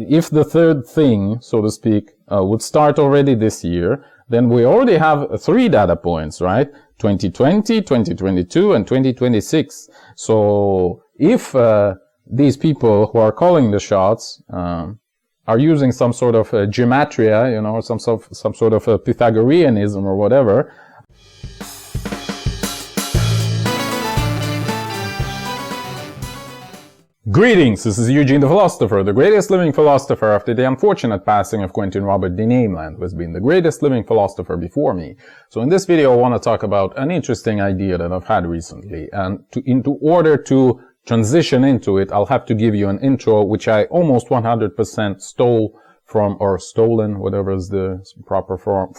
if the third thing, so to speak, would start already this year, then we already have 3 data points, right? 2020, 2022, and 2026. So if these people who are calling the shots are using some sort of gematria, you know, some sort of a Pythagoreanism or whatever. Greetings, this is Eugene the Philosopher, the greatest living philosopher after the unfortunate passing of Quentin Robert D. Nameland, who has been the greatest living philosopher before me. So in this video I want to talk about an interesting idea that I've had recently, and in order to transition into it, I'll have to give you an intro which I almost 100% stole from, or stolen, whatever is the proper form,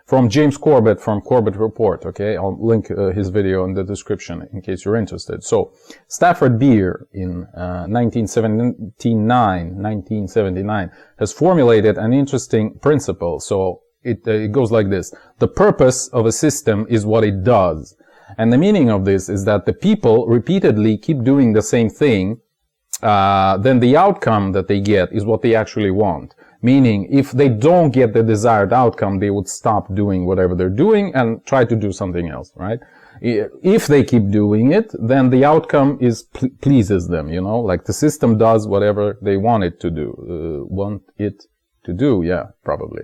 from James Corbett from Corbett Report, okay? I'll link his video in the description in case you're interested. So, Stafford Beer in 1979 has formulated an interesting principle. So, it goes like this. The purpose of a system is what it does. And the meaning of this is that the people repeatedly keep doing the same thing, then the outcome that they get is what they actually want. Meaning, if they don't get the desired outcome, they would stop doing whatever they're doing and try to do something else, right? If they keep doing it, then the outcome pleases them, you know? Like the system does whatever they want it to do. Yeah, probably.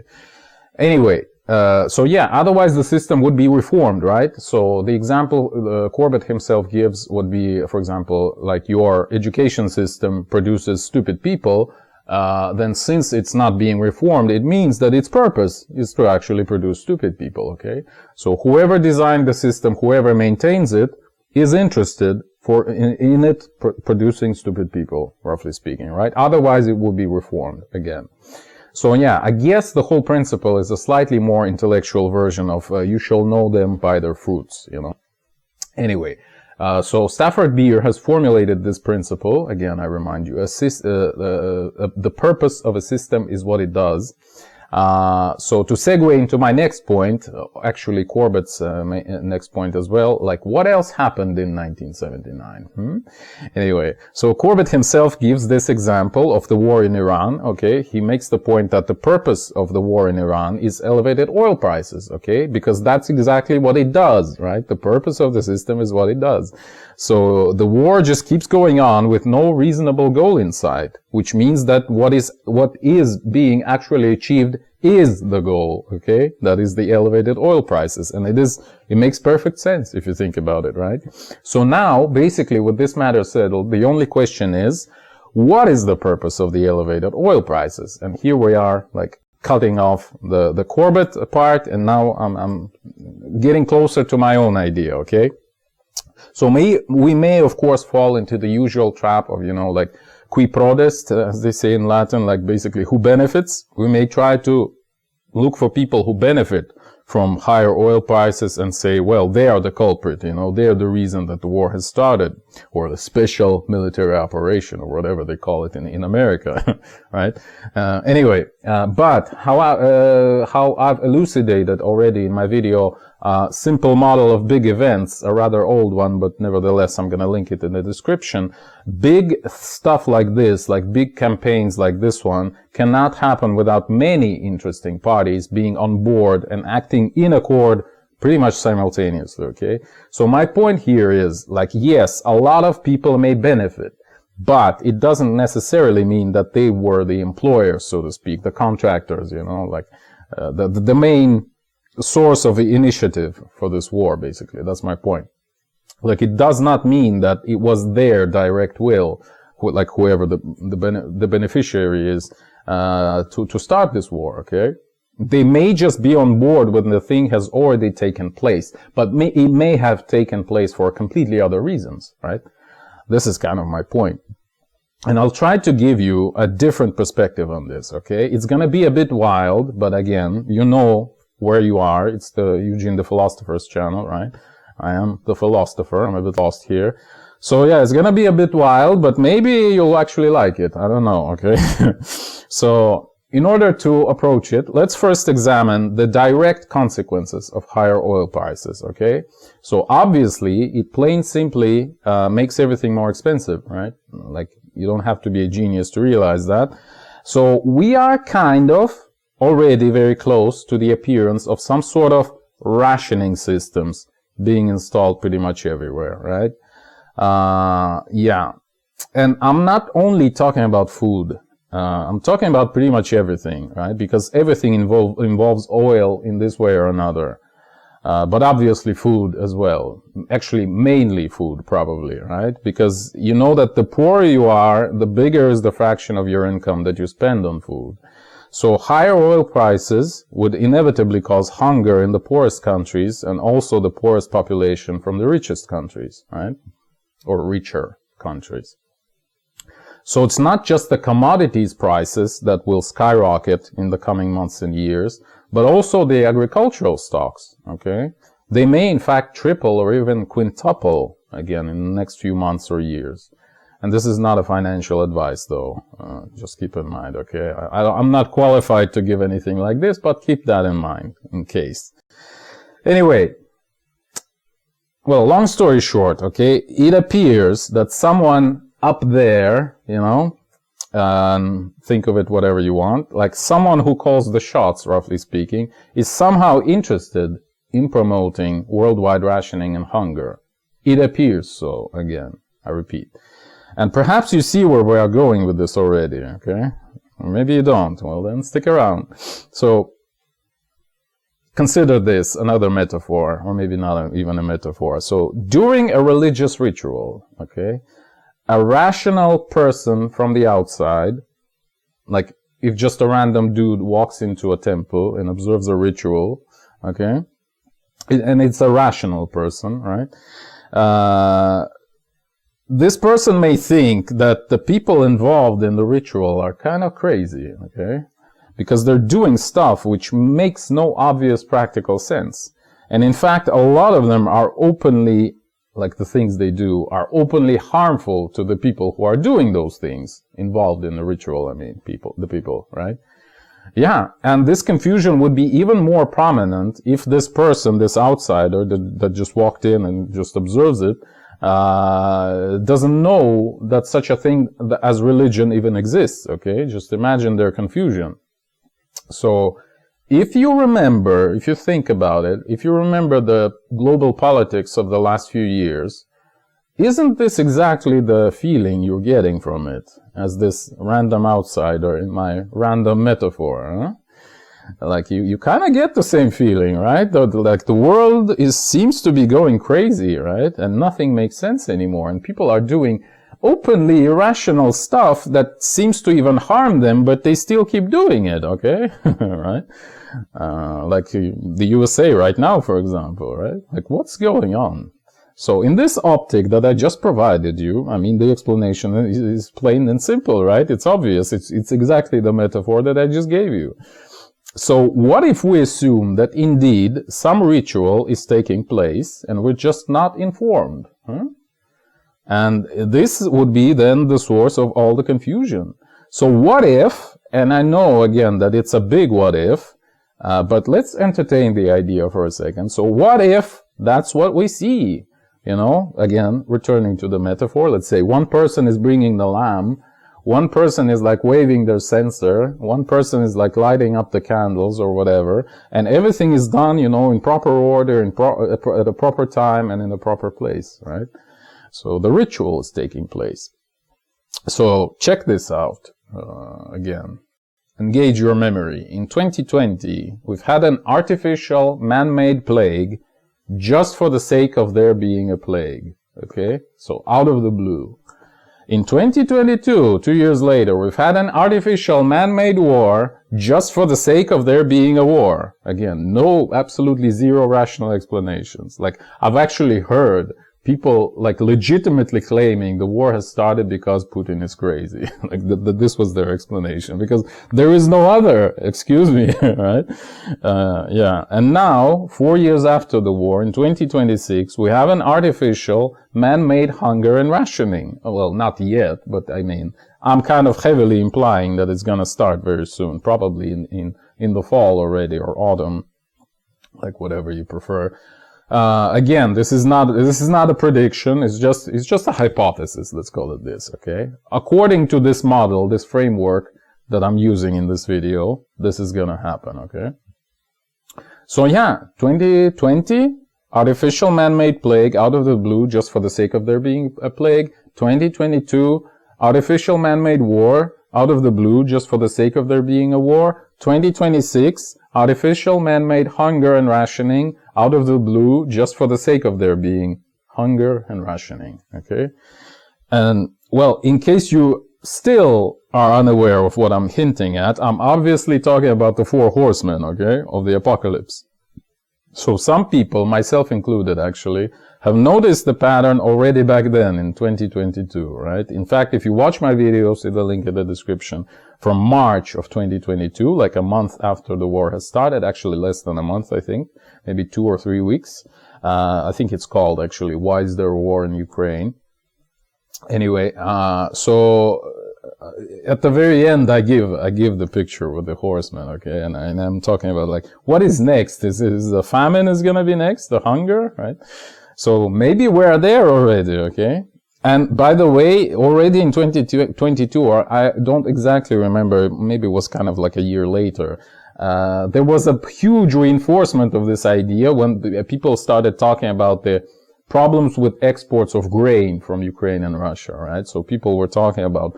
Anyway, so yeah, otherwise the system would be reformed, right? So the example Corbett himself gives would be, for example, like your education system produces stupid people, then since it's not being reformed, it means that its purpose is to actually produce stupid people, okay? So whoever designed the system, whoever maintains it, is interested in it producing stupid people, roughly speaking, right? Otherwise it will be reformed again. So yeah, I guess the whole principle is a slightly more intellectual version of you shall know them by their fruits, you know? Anyway. So Stafford Beer has formulated this principle. Again, I remind you, the purpose of a system is what it does. So to segue into my next point, actually Corbett's next point as well, like what else happened in 1979? Anyway, so Corbett himself gives this example of the war in Iran, okay? He makes the point that the purpose of the war in Iran is elevated oil prices, okay? Because that's exactly what it does, right? The purpose of the system is what it does. So the war just keeps going on with no reasonable goal in sight, which means that what is being actually achieved is the goal, okay? That is the elevated oil prices. And it makes perfect sense if you think about it, right? So now, basically, with this matter settled, the only question is, what is the purpose of the elevated oil prices? And here we are, like, cutting off the Corbett part, and now I'm getting closer to my own idea, okay? So we may, of course, fall into the usual trap of, you know, like, qui prodest, as they say in Latin, like basically who benefits. We may try to look for people who benefit from higher oil prices and say, well, they are the culprit, you know, they are the reason that the war has started, or the special military operation, or whatever they call it in America, right? Anyway, but how I've elucidated already in my video, simple model of big events, a rather old one, but nevertheless, I'm gonna link it in the description. Big stuff like this, like big campaigns like this one, cannot happen without many interesting parties being on board and acting in accord pretty much simultaneously, okay? So my point here is, like, yes, a lot of people may benefit, but it doesn't necessarily mean that they were the employers, so to speak, the contractors, you know, like, the main source of the initiative for this war, basically. That's my point. Like, it does not mean that it was their direct will, like whoever the beneficiary is, to start this war, okay? They may just be on board when the thing has already taken place, but it may have taken place for completely other reasons, right? This is kind of my point. And I'll try to give you a different perspective on this, okay? It's gonna be a bit wild, but again, you know where you are. It's the Eugene the Philosopher's channel, right? I am the philosopher. I'm a bit lost here. So yeah, it's gonna be a bit wild, but maybe you'll actually like it. I don't know, okay? So, in order to approach it, let's first examine the direct consequences of higher oil prices, okay? So obviously, it plain simply makes everything more expensive, right? Like, you don't have to be a genius to realize that. So we are kind of already very close to the appearance of some sort of rationing systems being installed pretty much everywhere, right? Yeah. And I'm not only talking about food. I'm talking about pretty much everything, right? Because everything involves oil in this way or another. But obviously food as well. Actually, mainly food, probably, right? Because you know that the poorer you are, the bigger is the fraction of your income that you spend on food. So higher oil prices would inevitably cause hunger in the poorest countries and also the poorest population from the richest countries, right? Or richer countries. So it's not just the commodities prices that will skyrocket in the coming months and years, but also the agricultural stocks, okay? They may in fact triple or even quintuple again in the next few months or years. And this is not a financial advice though, just keep in mind, okay? I'm not qualified to give anything like this, but keep that in mind in case. Anyway, well, long story short, okay, it appears that someone up there, you know, think of it whatever you want, like someone who calls the shots, roughly speaking, is somehow interested in promoting worldwide rationing and hunger. It appears so, again, I repeat. And perhaps you see where we are going with this already, okay? Or maybe you don't. Well, then stick around. So, consider this another metaphor, or maybe not even a metaphor. So, during a religious ritual, okay, a rational person from the outside, like if just a random dude walks into a temple and observes a ritual, okay, and it's a rational person, right? This person may think that the people involved in the ritual are kind of crazy, okay? Because they're doing stuff which makes no obvious practical sense. And in fact, a lot of them are openly, like the things they do, are openly harmful to the people who are doing those things involved in the ritual, I mean, the people, right? Yeah, and this confusion would be even more prominent if this person, this outsider that just walked in and just observes it, doesn't know that such a thing as religion even exists, okay? Just imagine their confusion. So, if you remember, if you think about it, if you remember the global politics of the last few years, isn't this exactly the feeling you're getting from it, as this random outsider in my random metaphor, huh? Like you kind of get the same feeling, right? Like the world seems to be going crazy, right? And nothing makes sense anymore. And people are doing openly irrational stuff that seems to even harm them, but they still keep doing it, okay? Right? Like the USA right now, for example, right? Like what's going on? So in this optic that I just provided you, I mean, the explanation is plain and simple, right? It's obvious. It's exactly the metaphor that I just gave you. So what if we assume that indeed some ritual is taking place and we're just not informed? Huh? And this would be then the source of all the confusion. So what if, and I know again that it's a big what if, but let's entertain the idea for a second. So what if that's what we see? You know, again, returning to the metaphor, let's say one person is bringing the lamb, one person is like waving their censer, one person is like lighting up the candles or whatever, and everything is done, you know, in proper order, at a proper time and in a proper place, right? So the ritual is taking place. So check this out, again. Engage your memory. In 2020, we've had an artificial man-made plague just for the sake of there being a plague, okay? So out of the blue. In 2022, 2 years later, we've had an artificial man-made war just for the sake of there being a war. Again, absolutely zero rational explanations. Like, I've actually heard people like legitimately claiming the war has started because Putin is crazy. Like this was their explanation, because there is no other, excuse me, right? Yeah. And now, 4 years after the war, in 2026, we have an artificial man-made hunger and rationing. Well, not yet, but I mean, I'm kind of heavily implying that it's gonna start very soon, probably in the fall already, or autumn, like whatever you prefer. Again, this is not a prediction. It's just a hypothesis. Let's call it this. Okay. According to this model, this framework, that I'm using in this video, this is gonna happen, okay? So yeah, 2020, artificial man-made plague out of the blue just for the sake of there being a plague. 2022, artificial man-made war out of the blue just for the sake of there being a war. 2026, artificial man-made hunger and rationing out of the blue just for the sake of there being hunger and rationing, okay? And, well, in case you still are unaware of what I'm hinting at, I'm obviously talking about the 4 horsemen, okay, of the apocalypse. So some people, myself included actually, have noticed the pattern already back then in 2022, right? In fact, if you watch my videos, see the link in the description, from March of 2022, like a month after the war has started, actually less than a month, I think, maybe 2 or 3 weeks. I think it's called actually, Why is there a war in Ukraine? Anyway, so at the very end, I give the picture with the horsemen, okay, and I'm talking about like, what is next? Is the famine is gonna be next? The hunger, right? So maybe we're there already, okay? And by the way, already in 2022, or I don't exactly remember, maybe it was kind of like a year later, there was a huge reinforcement of this idea when people started talking about the problems with exports of grain from Ukraine and Russia, right? So people were talking about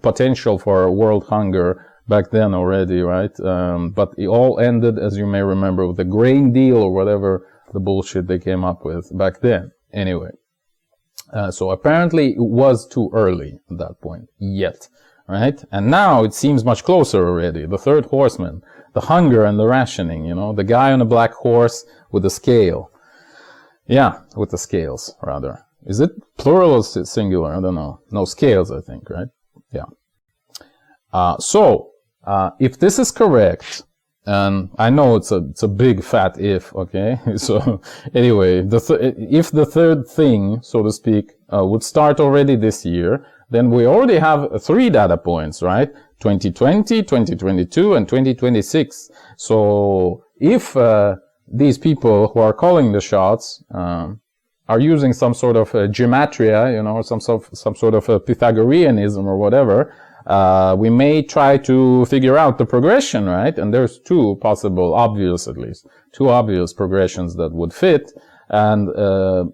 potential for world hunger back then already, right? But it all ended, as you may remember, with the grain deal or whatever the bullshit they came up with back then. Anyway, so apparently it was too early at that point, yet, right? And now it seems much closer already. The 3rd horseman, the hunger and the rationing, you know, the guy on a black horse with a scale. Yeah, with the scales, rather. Is it plural or singular? I don't know. No, scales, I think, right? Yeah. So, if this is correct, and I know it's a big fat if, okay? So, anyway, if the 3rd thing, so to speak, would start already this year, then we already have 3 data points, right? 2020, 2022, and 2026. So, if these people who are calling the shots are using some sort of gematria, you know, some sort of Pythagoreanism or whatever, we may try to figure out the progression, right? And there's 2 possible, obvious at least, 2 obvious progressions that would fit, and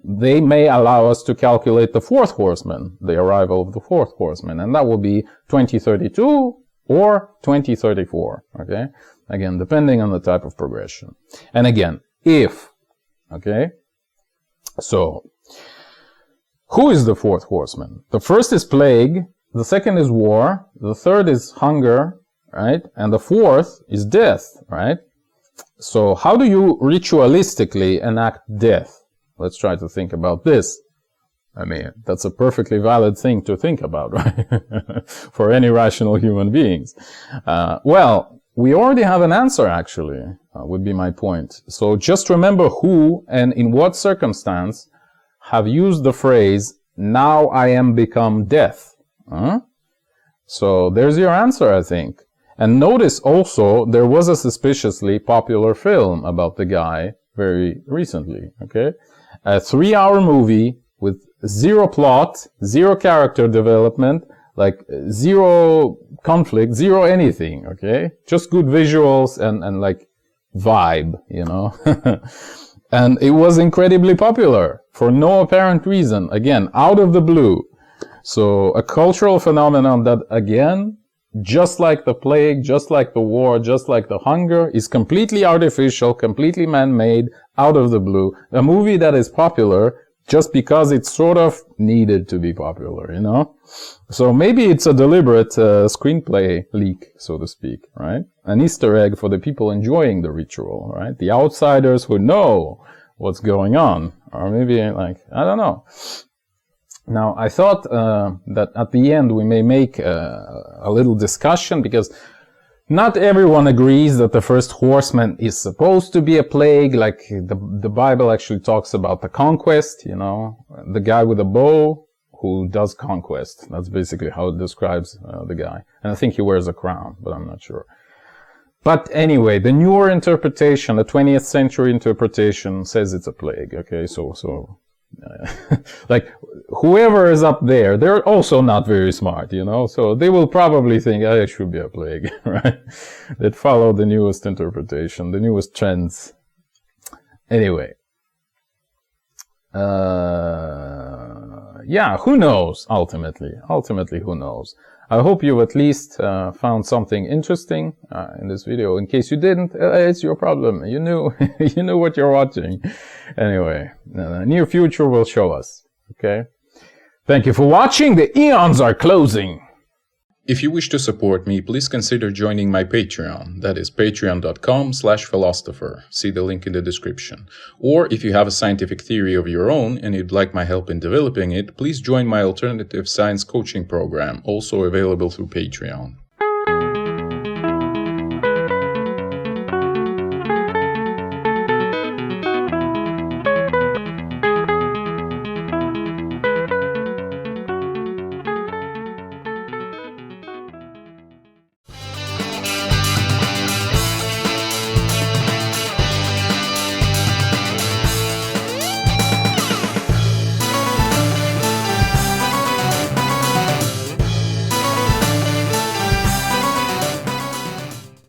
they may allow us to calculate the 4th horseman, the arrival of the 4th horseman, and that will be 2032 or 2034, okay? Again, depending on the type of progression. And again, if, okay? So, who is the 4th horseman? The first is plague, the second is war, the 3rd is hunger, right? And the 4th is death, right? So, how do you ritualistically enact death? Let's try to think about this. I mean, that's a perfectly valid thing to think about, right? For any rational human beings. Well, we already have an answer, actually, would be my point. So just remember who and in what circumstance have used the phrase, now I am become death. So there's your answer, I think. And notice also, there was a suspiciously popular film about the guy very recently, okay? A 3-hour movie with 0 plot, 0 character development, like 0 conflict, 0 anything, okay? Just good visuals and like vibe, you know? And it was incredibly popular for no apparent reason. Again, out of the blue. So a cultural phenomenon that, again, just like the plague, just like the war, just like the hunger, is completely artificial, completely man-made, out of the blue. A movie that is popular just because it sort of needed to be popular, you know? So maybe it's a deliberate screenplay leak, so to speak, right? An Easter egg for the people enjoying the ritual, right? The outsiders who know what's going on. Or maybe, like, I don't know. Now, I thought that at the end we may make a little discussion, because not everyone agrees that the 1st horseman is supposed to be a plague. Like the Bible actually talks about the conquest, you know, the guy with a bow who does conquest. That's basically how it describes the guy. And I think he wears a crown, but I'm not sure. But anyway, the newer interpretation, the 20th century interpretation, says it's a plague, okay? So Like, whoever is up there, they're also not very smart, you know, so they will probably think, oh, it should be a plague, right? That follow the newest interpretation, the newest trends. Anyway. Yeah, who knows, ultimately? Ultimately, who knows? I hope you at least found something interesting in this video. In case you didn't, it's your problem. You knew, you knew what you're watching. Anyway, the near future will show us. Okay. Thank you for watching. The eons are closing. If you wish to support me, please consider joining my Patreon. That is patreon.com/philosopher. See the link in the description. Or if you have a scientific theory of your own and you'd like my help in developing it, please join my alternative science coaching program, also available through Patreon.